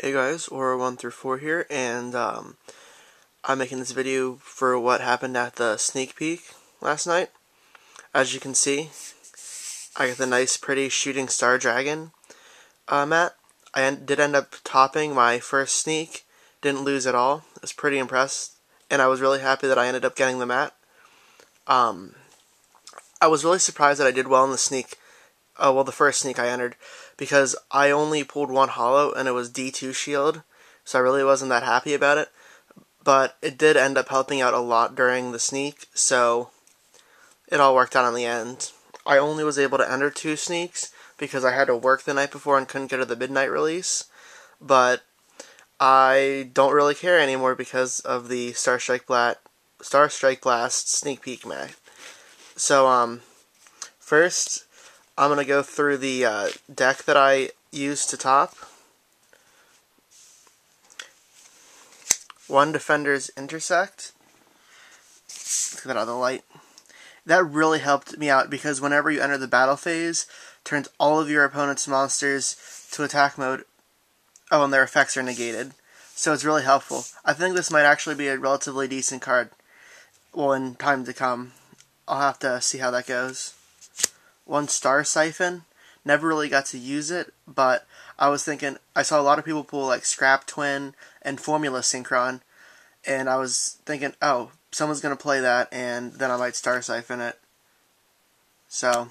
Hey guys, Aura 1 through 4 here, and I'm making this video for what happened at the sneak peek last night. As you can see, I got the nice, pretty shooting star dragon mat. I did end up topping my first sneak, didn't lose at all. I was pretty impressed, and I was really happy that I ended up getting the mat. I was really surprised that I did well in the sneak. The first sneak I entered, because I only pulled one holo and it was D2 shield, so I really wasn't that happy about it. But it did end up helping out a lot during the sneak, so it all worked out in the end. I only was able to enter 2 sneaks because I had to work the night before and couldn't get to the midnight release, but I don't really care anymore because of the Starstrike Blast sneak peek map. So, first, I'm going to go through the deck that I used to top. 1 Defender's Intersect. Let's get that out of the light. That really helped me out because whenever you enter the battle phase, turns all of your opponent's monsters to attack mode. Oh, and their effects are negated. So it's really helpful. I think this might actually be a relatively decent card. Well, in time to come. I'll have to see how that goes. 1 Star Siphon. Never really got to use it, but I was thinking, I saw a lot of people pull like Scrap Twin and Formula Synchron, and I was thinking, oh, someone's going to play that, and then I might Star Siphon it. So,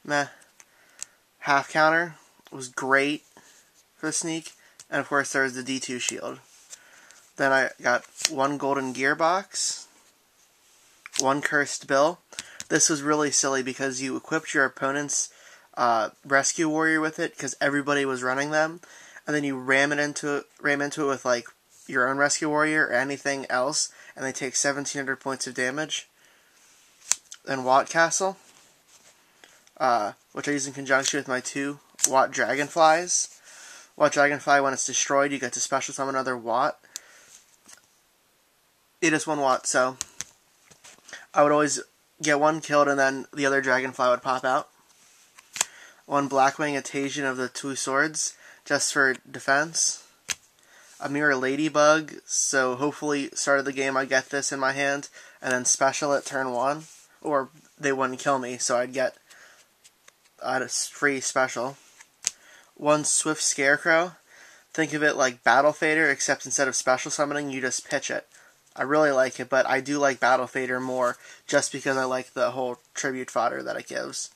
meh. Half Counter was great for the sneak, and of course there's the D2 shield. Then I got 1 Golden Gearbox, 1 Cursed Bill. This was really silly because you equipped your opponent's Rescue Warrior with it because everybody was running them, and then you ram into it with like your own Rescue Warrior or anything else, and they take 1,700 points of damage. Then Watt Castle, which I use in conjunction with my 2 Watt Dragonflies. Watt Dragonfly, when it's destroyed, you get to special summon another Watt. It is 1 Watt, so I would always get 1 killed and then the other Dragonfly would pop out. 1 Blackwing Atasion of the 2 Swords, just for defense. A Mirror Ladybug, so hopefully start of the game I get this in my hand, and then special it turn 1, or they wouldn't kill me, so I'd get a free special. 1 Swift Scarecrow, think of it like Battle Fader, except instead of special summoning, you just pitch it. I really like it, but I do like Battle Fader more, just because I like the whole tribute fodder that it gives.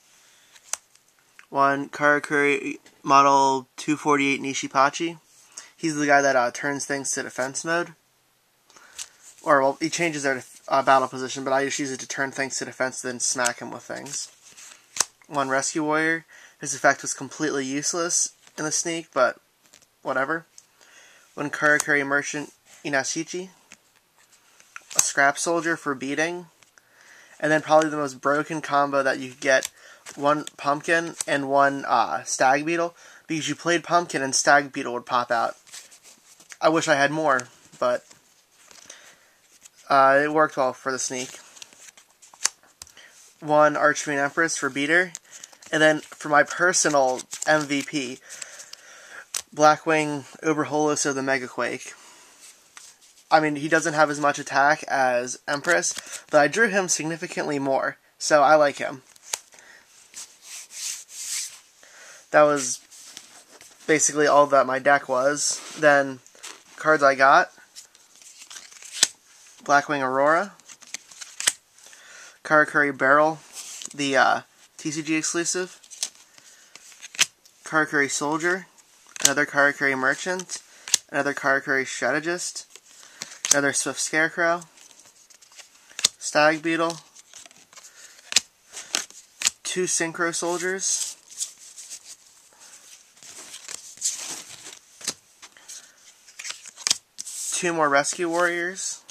1 Karakuri Model 248 Nishipachi. He's the guy that turns things to defense mode. Or, well, he changes their battle position, but I just use it to turn things to defense, then smack him with things. 1 Rescue Warrior. His effect was completely useless in the sneak, but whatever. 1 Karakuri Merchant Inashichi. A Scrap Soldier for beating. And then probably the most broken combo that you could get, 1 Pumpkin and 1 Stag Beetle, because you played Pumpkin and Stag Beetle would pop out. I wish I had more, but it worked well for the sneak. 1 Archfiend Empress for beater. And then for my personal MVP, Blackwing Oberholos of the Megaquake. I mean, he doesn't have as much attack as Empress, but I drew him significantly more, so I like him. That was basically all that my deck was. Then, cards I got. Blackwing Aurora. Karakuri Barrel, the TCG exclusive. Karakuri Soldier. Another Karakuri Merchant. Another Karakuri Strategist. Another Swift Scarecrow, Stag Beetle, 2 Synchro Soldiers, 2 more Rescue Warriors.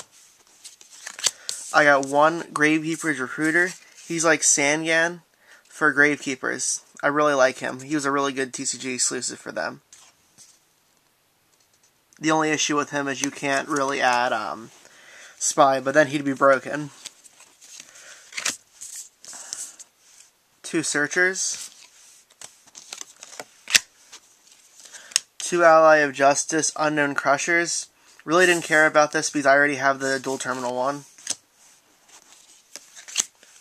I got 1 Gravekeeper's Recruiter. He's like Sangan for Gravekeepers. I really like him. He was a really good TCG exclusive for them. The only issue with him is you can't really add Spy, but then he'd be broken. 2 Searchers. 2 Ally of Justice Unknown Crushers. Really didn't care about this because I already have the dual terminal one.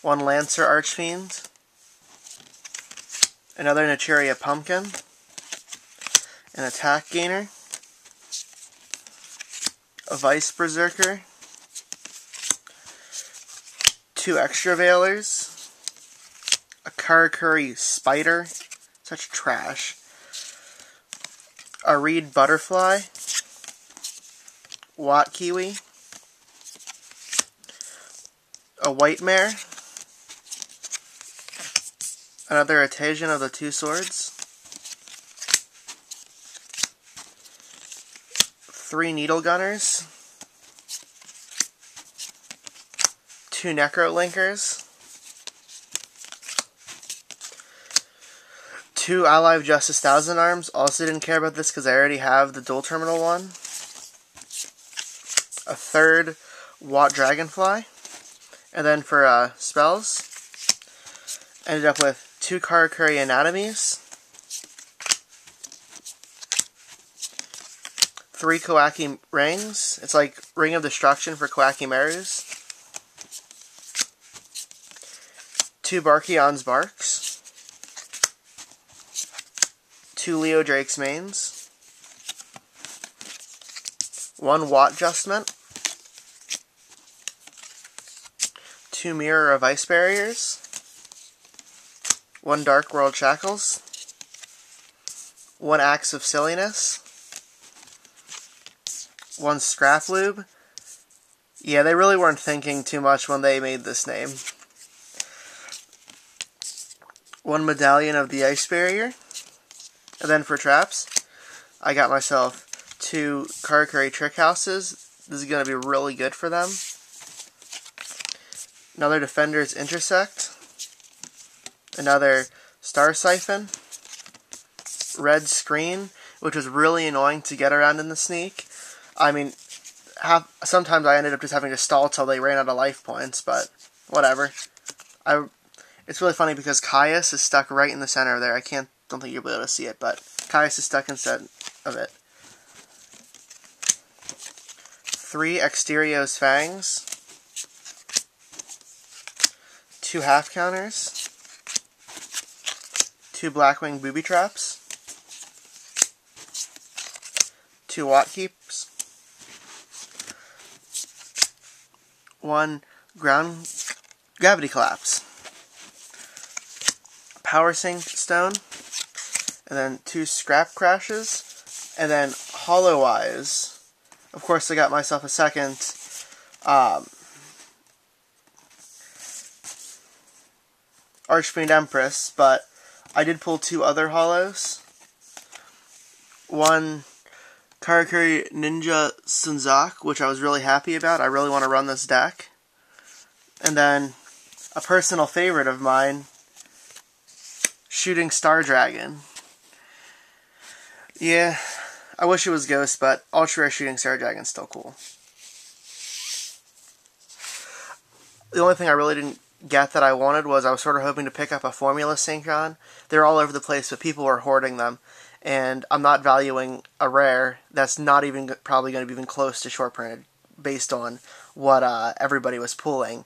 1 Lancer Archfiend. Another Naturia Pumpkin. An Attack Gainer. A Vice Berserker. 2 Extra Veilers. A Karakuri Spider. Such trash. A Reed Butterfly. Watt Kiwi. A White Mare. Another Artesian of the Two Swords. 3 Needle Gunners. 2 Necro Linkers. 2 Ally of Justice Thousand Arms. Also didn't care about this because I already have the dual terminal one. A 3rd Watt Dragonfly. And then for spells, ended up with 2 Karakuri Anatomies. 3 Koaki Rings. It's like Ring of Destruction for Koaki Marus. 2 Barkion's Barks. 2 Leo Drake's Mains. 1 Watt Adjustment. 2 Mirror of Ice Barriers. 1 Dark World Shackles. 1 Axe of Silliness. 1 Scrap Lube. Yeah, they really weren't thinking too much when they made this name. 1 Medallion of the Ice Barrier. And then for traps, I got myself 2 Karakuri Trick Houses. This is going to be really good for them. Another Defender's Intersect. Another Star Siphon. Red Screen, which was really annoying to get around in the sneak. I mean, sometimes I ended up just having to stall till they ran out of life points, but whatever. It's really funny because Caius is stuck right in the center there. Don't think you'll be able to see it, but Caius is stuck instead of it. 3 Exterios Fangs. 2 Half Counters. 2 Blackwing Booby Traps. 2 Watt Keeps. 1 Gravity Collapse. Power Sink Stone. And then 2 Scrap Crashes. And then Hollow Eyes. Of course, I got myself a second Archfiend Empress, but I did pull 2 other hollows. 1 Karakuri Ninja Sunzak, which I was really happy about. I really want to run this deck. And then a personal favorite of mine, Shooting Star Dragon. Yeah, I wish it was Ghost, but Ultra Rare Shooting Star Dragon's still cool. The only thing I really didn't get that I wanted was I was sort of hoping to pick up a Formula Synchron. They're all over the place, but people are hoarding them. And I'm not valuing a rare that's not even probably going to be even close to short printed based on what everybody was pulling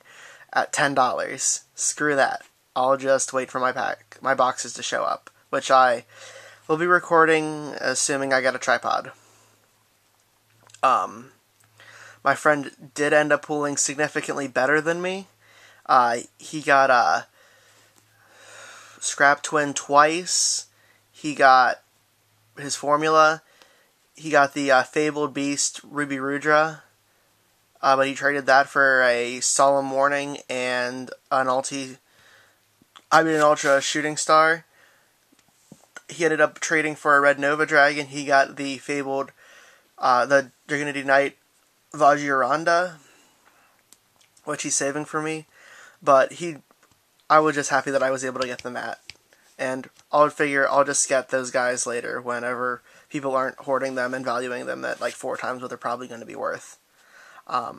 at $10. Screw that. I'll just wait for my boxes to show up, which I will be recording assuming I get a tripod. My friend did end up pulling significantly better than me. He got a Scrap Twin twice. He got his Formula. He got the Fabled Beast Ruby Rudra. But he traded that for a Solemn Warning and an Ultra Shooting Star. He ended up trading for a Red Nova Dragon. He got the Fabled, the Dragonity Knight Vajiranda, which he's saving for me. But I was just happy that I was able to get the mat. And I'll figure I'll just get those guys later whenever people aren't hoarding them and valuing them at like 4 times what they're probably going to be worth. I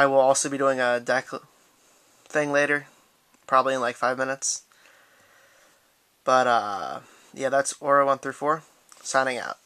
will also be doing a deck thing later, probably in like 5 minutes. But yeah, that's Aura 1 through 4. signing out.